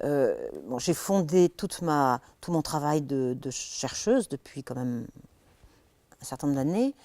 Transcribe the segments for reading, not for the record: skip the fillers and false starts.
Bon, j'ai fondé tout mon travail de chercheuse depuis quand même un certain nombre d'années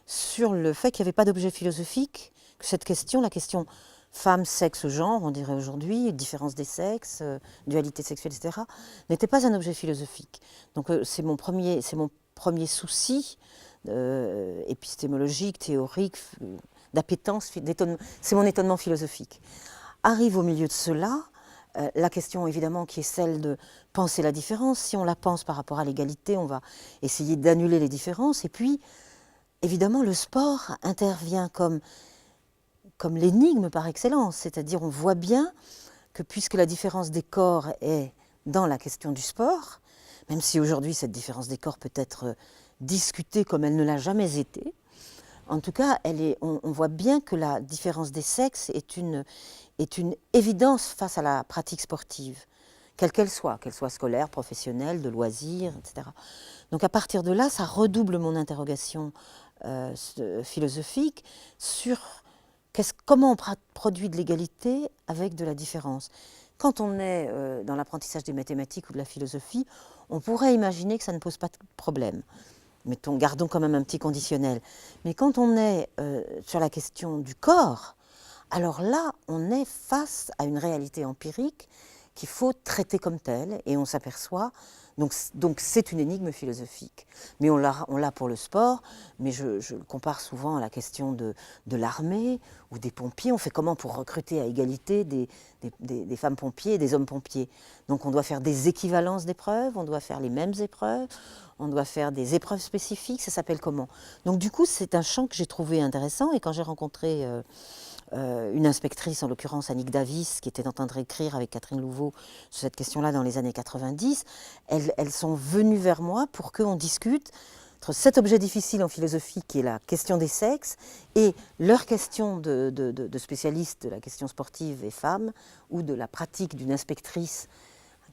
sur le fait qu'il n'y avait pas d'objet philosophique, que cette question, la question femme, sexe, genre, on dirait aujourd'hui, différence des sexes, dualité sexuelle, etc., n'était pas un objet philosophique. Donc c'est mon premier souci épistémologique, théorique, d'appétence, c'est mon étonnement philosophique. Arrive au milieu de cela la question évidemment qui est celle de penser la différence. Si on la pense par rapport à l'égalité, on va essayer d'annuler les différences. Et puis, évidemment, le sport intervient comme l'énigme par excellence. C'est-à-dire, on voit bien que puisque la différence des corps est dans la question du sport, même si aujourd'hui cette différence des corps peut être discutée comme elle ne l'a jamais été, en tout cas, on voit bien que la différence des sexes est une évidence face à la pratique sportive, quelle qu'elle soit scolaire, professionnelle, de loisirs, etc. Donc à partir de là, ça redouble mon interrogation philosophique sur comment on produit de l'égalité avec de la différence. Quand on est dans l'apprentissage des mathématiques ou de la philosophie, on pourrait imaginer que ça ne pose pas de problème. Gardons quand même un petit conditionnel. Mais quand on est sur la question du corps, alors là, on est face à une réalité empirique qu'il faut traiter comme telle, et on s'aperçoit, donc c'est une énigme philosophique. Mais on l'a pour le sport, mais je le compare souvent à la question de l'armée ou des pompiers. On fait comment pour recruter à égalité des femmes pompiers et des hommes pompiers? Donc on doit faire des équivalences d'épreuves, on doit faire les mêmes épreuves, on doit faire des épreuves spécifiques, ça s'appelle comment? Donc du coup, c'est un champ que j'ai trouvé intéressant, et quand j'ai rencontré une inspectrice, en l'occurrence Annick Davis, qui était en train de réécrire avec Catherine Louveau sur cette question-là dans les années 90, elles sont venues vers moi pour qu'on discute entre cet objet difficile en philosophie qui est la question des sexes et leur question de spécialistes de la question sportive et femmes ou de la pratique d'une inspectrice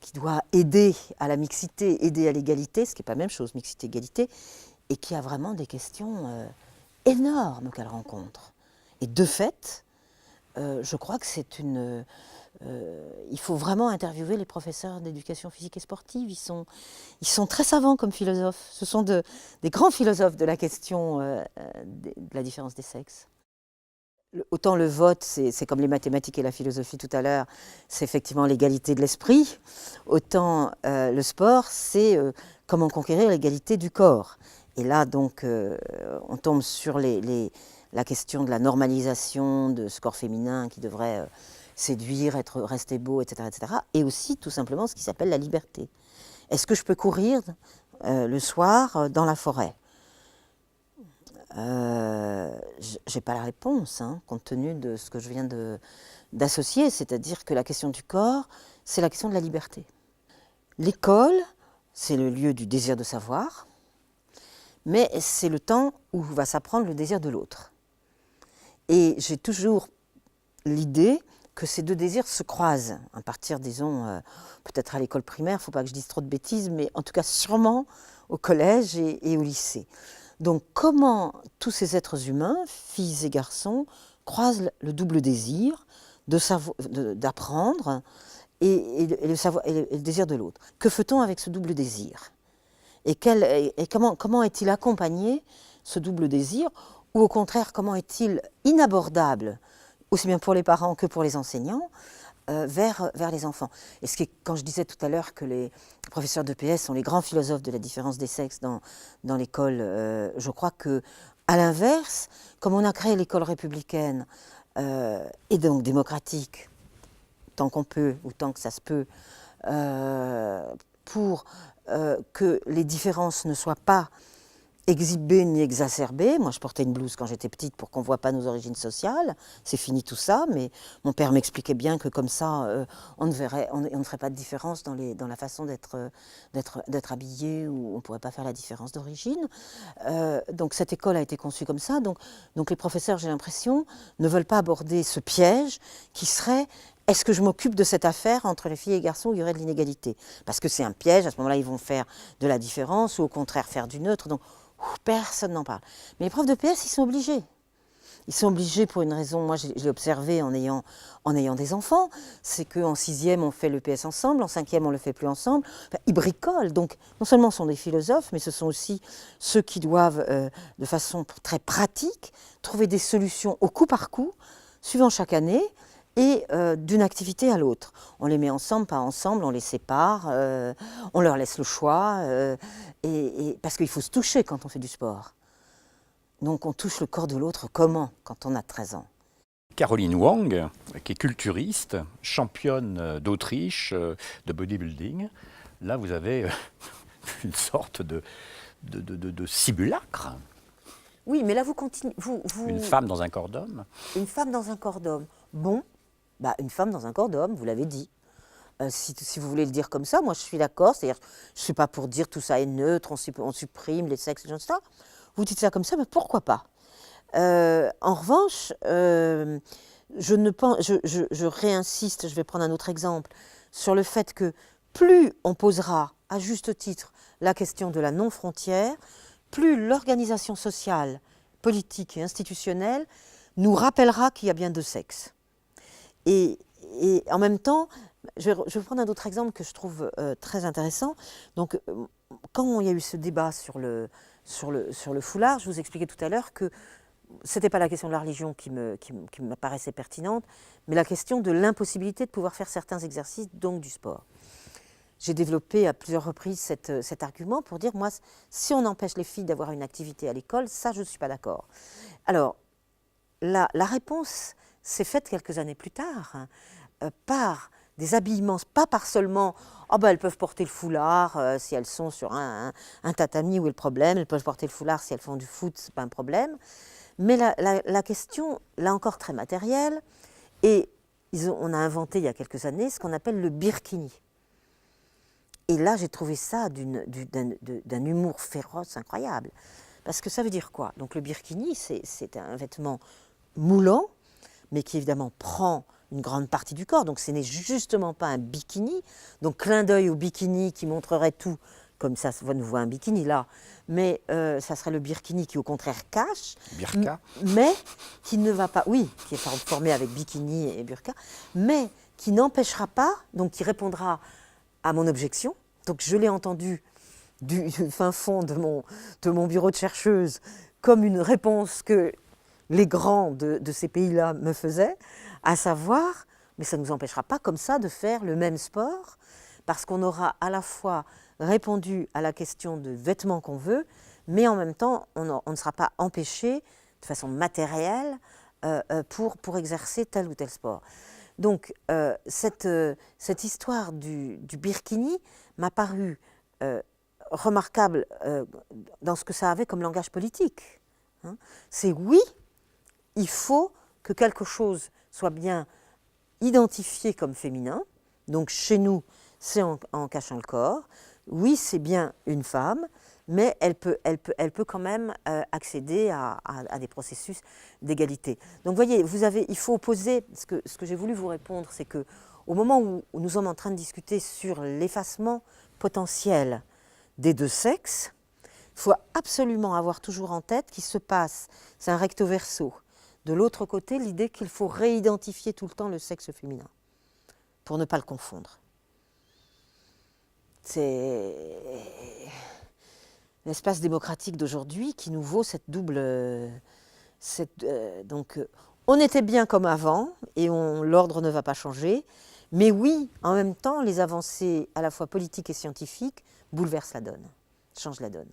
qui doit aider à la mixité, aider à l'égalité, ce qui n'est pas la même chose, mixité-égalité, et qui a vraiment des questions énormes qu'elle rencontre. Et de fait, je crois que il faut vraiment interviewer les professeurs d'éducation physique et sportive. Ils sont très savants comme philosophes. Ce sont des grands philosophes de la question de la différence des sexes. Autant le vote, c'est comme les mathématiques et la philosophie tout à l'heure, c'est effectivement l'égalité de l'esprit. Autant le sport, c'est comment conquérir l'égalité du corps. Et là, donc, on tombe sur la question de la normalisation de ce corps féminin qui devrait séduire, rester beau, etc., etc. Et aussi, tout simplement, ce qui s'appelle la liberté. Est-ce que je peux courir le soir dans la forêt? J'ai pas la réponse, hein, compte tenu de ce que je viens d'associer, c'est-à-dire que la question du corps, c'est la question de la liberté. L'école, c'est le lieu du désir de savoir, mais c'est le temps où va s'apprendre le désir de l'autre. Et j'ai toujours l'idée que ces deux désirs se croisent, à partir, disons, peut-être à l'école primaire, il ne faut pas que je dise trop de bêtises, mais en tout cas sûrement au collège et au lycée. Donc comment tous ces êtres humains, filles et garçons, croisent le double désir d'apprendre et le désir de l'autre. Que fait-on avec ce double désir? Et comment est-il accompagné, ce double désir? Ou au contraire, comment est-il inabordable, aussi bien pour les parents que pour les enseignants, vers les enfants? Et quand je disais tout à l'heure que les professeurs d'EPS sont les grands philosophes de la différence des sexes dans l'école, je crois que, à l'inverse, comme on a créé l'école républicaine, et donc démocratique, tant qu'on peut, ou tant que ça se peut, pour que les différences ne soient pas exhibées ni exacerbées. Moi, je portais une blouse quand j'étais petite pour qu'on ne voit pas nos origines sociales. C'est fini tout ça, mais mon père m'expliquait bien que comme ça, on ne ferait pas de différence dans la façon d'être habillé, ou on ne pourrait pas faire la différence d'origine. Donc cette école a été conçue comme ça. Donc les professeurs, j'ai l'impression, ne veulent pas aborder ce piège qui serait: est-ce que je m'occupe de cette affaire entre les filles et les garçons où il y aurait de l'inégalité? Parce que c'est un piège, à ce moment-là, ils vont faire de la différence ou au contraire faire du neutre. Donc personne n'en parle. Mais les profs de PS, ils sont obligés. Ils sont obligés pour une raison, moi je l'ai observé en ayant des enfants, c'est qu'en 6e on fait le PS ensemble, en 5e on le fait plus ensemble. Enfin, ils bricolent, donc non seulement ce sont des philosophes, mais ce sont aussi ceux qui doivent, de façon très pratique, trouver des solutions au coup par coup, suivant chaque année, et d'une activité à l'autre. On les met ensemble, pas ensemble, on les sépare, on leur laisse le choix, parce qu'il faut se toucher quand on fait du sport. Donc on touche le corps de l'autre comment quand on a 13 ans? Caroline Wang, qui est culturiste, championne d'Autriche de bodybuilding. Là, vous avez une sorte de simulacre. Oui, mais là vous continuez. Une femme dans un corps d'homme. Une femme dans un corps d'homme. Bon, bah, une femme dans un corps d'homme, vous l'avez dit. Si vous voulez le dire comme ça, moi je suis d'accord. C'est-à-dire, je ne suis pas pour dire tout ça est neutre, on supprime les sexes, etc. Vous dites ça comme ça, mais pourquoi pas? En revanche, je réinsiste, je vais prendre un autre exemple, sur le fait que plus on posera, à juste titre, la question de la non-frontière, plus l'organisation sociale, politique et institutionnelle nous rappellera qu'il y a bien deux sexes. Et en même temps, je vais prendre un autre exemple que je trouve très intéressant. Donc, quand il y a eu ce débat sur le foulard, je vous expliquais tout à l'heure que ce n'était pas la question de la religion qui me paraissait pertinente, mais la question de l'impossibilité de pouvoir faire certains exercices, donc du sport. J'ai développé à plusieurs reprises cet argument pour dire, moi, si on empêche les filles d'avoir une activité à l'école, ça, je ne suis pas d'accord. Alors, la réponse s'est faite quelques années plus tard, par des habillements, pas par seulement oh ben, elles peuvent porter le foulard si elles sont sur un tatami, où est le problème, elles peuvent porter le foulard si elles font du foot, c'est pas un problème. Mais la question, là encore très matérielle, et on a inventé il y a quelques années ce qu'on appelle le birkini. Et là, j'ai trouvé ça d'un humour féroce incroyable. Parce que ça veut dire quoi? Donc le birkini, c'est un vêtement moulant, mais qui évidemment prend une grande partie du corps. Donc ce n'est justement pas un bikini. Donc clin d'œil au bikini qui montrerait tout, comme ça nous voit un bikini là. Mais ça serait le birkini qui au contraire cache. Burqa. Mais qui ne va pas, oui, qui est formé avec bikini et burqa, mais qui n'empêchera pas, donc qui répondra à mon objection. Donc je l'ai entendu du fin fond de mon bureau de chercheuse comme une réponse que les grands de ces pays-là me faisaient, à savoir, mais ça ne nous empêchera pas comme ça de faire le même sport, parce qu'on aura à la fois répondu à la question de vêtements qu'on veut, mais en même temps, on ne sera pas empêché de façon matérielle pour exercer tel ou tel sport. Donc, cette histoire du birkini m'a paru remarquable dans ce que ça avait comme langage politique. Hein. C'est oui, il faut que quelque chose soit bien identifié comme féminin. Donc, chez nous, c'est en cachant le corps. Oui, c'est bien une femme, mais elle peut quand même accéder à des processus d'égalité. Donc, vous voyez, il faut opposer. Ce que j'ai voulu vous répondre, c'est que au moment où nous sommes en train de discuter sur l'effacement potentiel des deux sexes, il faut absolument avoir toujours en tête qu'il se passe, c'est un recto verso. De l'autre côté, l'idée qu'il faut réidentifier tout le temps le sexe féminin, pour ne pas le confondre. C'est l'espace démocratique d'aujourd'hui qui nous vaut cette double... donc, on était bien comme avant, et l'ordre ne va pas changer, mais oui, en même temps, les avancées à la fois politiques et scientifiques bouleversent la donne, changent la donne.